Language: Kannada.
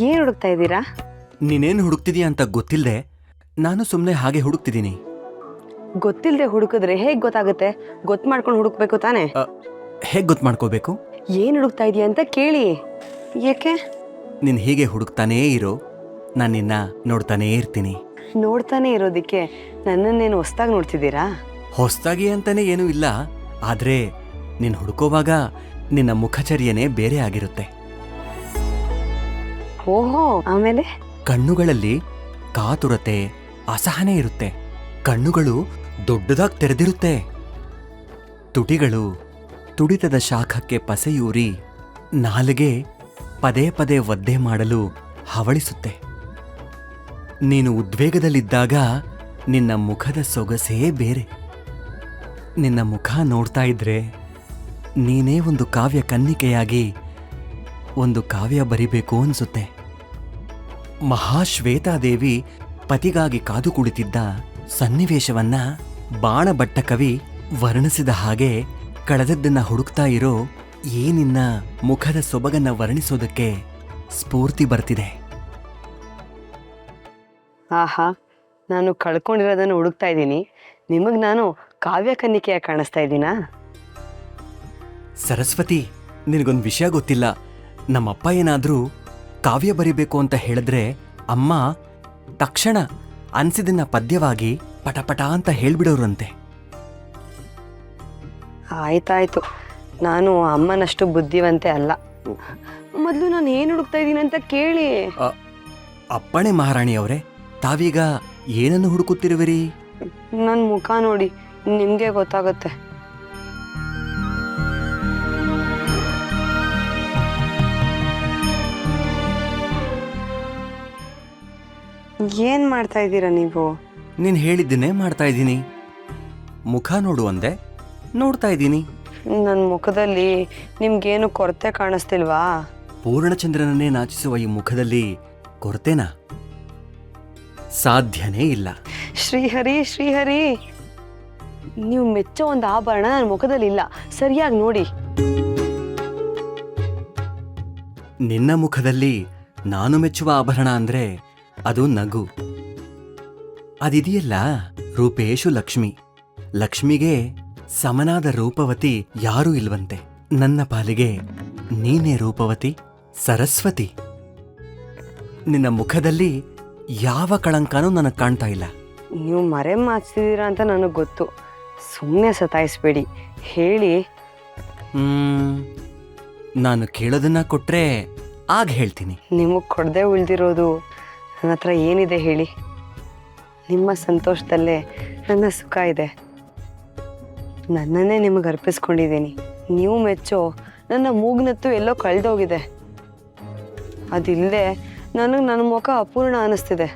ಏನು ಹುಡುಕ್ತಾ ಇದ್ದೀರಾ? ನೀನೇನು ಹುಡುಕ್ತಿದೀಯ ಅಂತ ಗೊತ್ತಿಲ್ಲದೆ ನಾನು ಸುಮ್ಮನೆ ಹಾಗೆ ಹುಡುಕ್ತಿದ್ದೀನಿ. ಗೊತ್ತಿಲ್ಲದೆ ಹುಡುಕಿದ್ರೆ ಹೇಗೆ ಗೊತ್ತಾಗುತ್ತೆ? ಗೊತ್ತು ಮಾಡ್ಕೊಂಡು ಹುಡುಕ್ಬೇಕು ತಾನೇ. ಹೇಗೆ ಗೊತ್ತು ಮಾಡ್ಕೋಬೇಕು? ಏನು ಹುಡುಕ್ತಾ ಇದೀಯ ಅಂತ ಕೇಳಿ. ಯಾಕೆ? ನೀನು ಹೀಗೆ ಹುಡುಕ್ತಾನೇ ಇರೋ, ನಾನು ನಿನ್ನ ನೋಡ್ತಾನೇ ಇರ್ತೀನಿ. ನೋಡ್ತಾನೆ ಇರೋದಕ್ಕೆ ನನ್ನನ್ನೇನು ಹೊಸ್ದಾಗಿ ನೋಡ್ತಿದ್ದೀರಾ? ಹೊಸ್ದಾಗಿ ಅಂತಾನೆ ಏನೂ ಇಲ್ಲ, ಆದರೆ ನೀನು ಹುಡುಕೋವಾಗ ನಿನ್ನ ಮುಖಚರ್ಯನೇ ಬೇರೆ ಆಗಿರುತ್ತೆ. ಓಹೋ, ಆಮೇಲೆ? ಕಣ್ಣುಗಳಲ್ಲಿ ಕಾತುರತೆ, ಅಸಹನೆ ಇರುತ್ತೆ. ಕಣ್ಣುಗಳು ದೊಡ್ಡದಾಗಿ ತೆರೆದಿರುತ್ತೆ. ತುಟಿಗಳು ತುಡಿತದ ಶಾಖಕ್ಕೆ ಪಸೆಯೂರಿ ನಾಲಿಗೆ ಪದೇ ಪದೇ ಒದ್ದೆ ಮಾಡಲು ಹವಳಿಸುತ್ತೆ. ನೀನು ಉದ್ವೇಗದಲ್ಲಿದ್ದಾಗ ನಿನ್ನ ಮುಖದ ಸೊಗಸೇ ಬೇರೆ. ನಿನ್ನ ಮುಖ ನೋಡ್ತಾ ಇದ್ರೆ ನೀನೇ ಒಂದು ಕಾವ್ಯ ಕನ್ನಿಕೆಯಾಗಿ ಒಂದು ಕಾವ್ಯ ಬರಿಬೇಕು ಅನ್ಸುತ್ತೆ. ಮಹಾಶ್ವೇತಾದೇವಿ ಪತಿಗಾಗಿ ಕಾದು ಕುಳಿತಿದ್ದ ಸನ್ನಿವೇಶವನ್ನ ಬಾಣಭಟ್ಟ ಕವಿ ವರ್ಣಿಸಿದ ಹಾಗೆ ಕಳೆದದ್ದನ್ನ ಹುಡುಕ್ತಾ ಇರೋ ಈ ನಿನ್ನ ಮುಖದ ಸೊಬಗನ್ನ ವರ್ಣಿಸೋದಕ್ಕೆ ಸ್ಫೂರ್ತಿ ಬರ್ತಿದೆ. ಆಹಾ, ನಾನು ಕಳ್ಕೊಂಡಿರೋದನ್ನು ಹುಡುಕ್ತಾ ಇದ್ದೀನಿ. ನಿಮಗೆ ನಾನು ಕಾವ್ಯ ಕನ್ನಿಕೆಯಾಗಿ ಕಾಣಿಸ್ತಾ ಇದ್ದೀನಾ? ಸರಸ್ವತಿ, ನಿನಗೊಂದು ವಿಷಯ ಗೊತ್ತಿಲ್ಲ. ನಮ್ಮಪ್ಪ ಏನಾದ್ರೂ ಕಾವ್ಯ ಬರಿಬೇಕು ಅಂತ ಹೇಳಿದ್ರೆ ಅಮ್ಮ ತಕ್ಷಣ ಅನ್ಸಿದನ್ನ ಪದ್ಯವಾಗಿ ಪಟಪಟ ಅಂತ ಹೇಳ್ಬಿಡೋರಂತೆ. ಆಯ್ತಾಯ್ತು, ನಾನು ಅಮ್ಮನಷ್ಟು ಬುದ್ಧಿವಂತೆ ಅಲ್ಲ. ಮೊದಲು ನಾನು ಏನು ಹುಡುಕ್ತಾ ಇದ್ದೀನಿ ಅಂತ ಕೇಳಿ. ಅಪ್ಪಣೆ ಮಹಾರಾಣಿಯವರೇ, ತಾವೀಗ ಏನನ್ನು ಹುಡುಕುತ್ತಿರುವಿರಿ? ನನ್ನ ಮುಖ ನೋಡಿ, ನಿಮಗೆ ಗೊತ್ತಾಗುತ್ತೆ. ಏನ್ ಮಾಡ್ತಾ ಇದ್ದೀರಾ ನೀವು? ನೀನು ಹೇಳಿದ್ದನ್ನೇ ಮಾಡ್ತಾ ಇದ್ದೀನಿ. ಮುಖ ನೋಡು ಅಂದೆ, ನೋಡ್ತಾ ಇದ್ದೀನಿ. ನನ್ನ ಮುಖದಲ್ಲಿ ನಿಮ್ಗೇನು ಕೊರತೆ ಕಾಣಿಸ್ತಿಲ್ವಾ? ಪೂರ್ಣಚಂದ್ರನನ್ನೇ ನಾಚಿಸುವ ಈ ಮುಖದಲ್ಲಿ ಕೊರತೆನಾ? ಸಾಧ್ಯನೇ ಇಲ್ಲ. ಶ್ರೀಹರಿ, ಶ್ರೀಹರಿ, ನೀವು ಮೆಚ್ಚೋ ಒಂದು ಆಭರಣ ನನ್ನ ಮುಖದಲ್ಲಿ ಇಲ್ಲ. ಸರಿಯಾಗಿ ನೋಡಿ. ನಿನ್ನ ಮುಖದಲ್ಲಿ ನಾನು ಮೆಚ್ಚುವ ಆಭರಣ ಅಂದ್ರೆ ಅದು ನಗು. ಅದಿದೆಯಲ್ಲ, ರೂಪೇಶು ಲಕ್ಷ್ಮಿ. ಲಕ್ಷ್ಮಿಗೆ ಸಮನಾದ ರೂಪವತಿ ಯಾರೂ ಇಲ್ವಂತೆ. ನನ್ನ ಪಾಲಿಗೆ ನೀನೇ ರೂಪವತಿ, ಸರಸ್ವತಿ. ನಿನ್ನ ಮುಖದಲ್ಲಿ ಯಾವ ಕಳಂಕನೂ ನನಗೆ ಕಾಣ್ತಾ ಇಲ್ಲ. ನೀವು ಮರೆ ಮಾಚ್ತಿದ್ದೀರಾ ಅಂತ ನನಗೆ ಗೊತ್ತು. ಸುಮ್ಮನೆ ಸತಾಯಿಸ್ಬೇಡಿ, ಹೇಳಿ. ನಾನು ಕೇಳೋದನ್ನ ಕೊಟ್ರೆ ಆಗ ಹೇಳ್ತೀನಿ. ನಿಮಗೆ ಕೊಡದೆ ಉಳಿದಿರೋದು ನನ್ನ ಹತ್ರ ಏನಿದೆ ಹೇಳಿ? ನಿಮ್ಮ ಸಂತೋಷದಲ್ಲೇ ನನ್ನ ಸುಖ ಇದೆ. ನನ್ನನ್ನೇ ನಿಮಗೆ ಅರ್ಪಿಸ್ಕೊಂಡಿದ್ದೀನಿ. ನೀವು ಮೆಚ್ಚೋ ನನ್ನ ಮೂಗ್ನತ್ತು ಎಲ್ಲೋ ಕಳೆದೋಗಿದೆ. ಅದಿಲ್ಲದೆ ನನಗೆ ನನ್ನ ಮುಖ ಅಪೂರ್ಣ ಅನ್ನಿಸ್ತಿದೆ.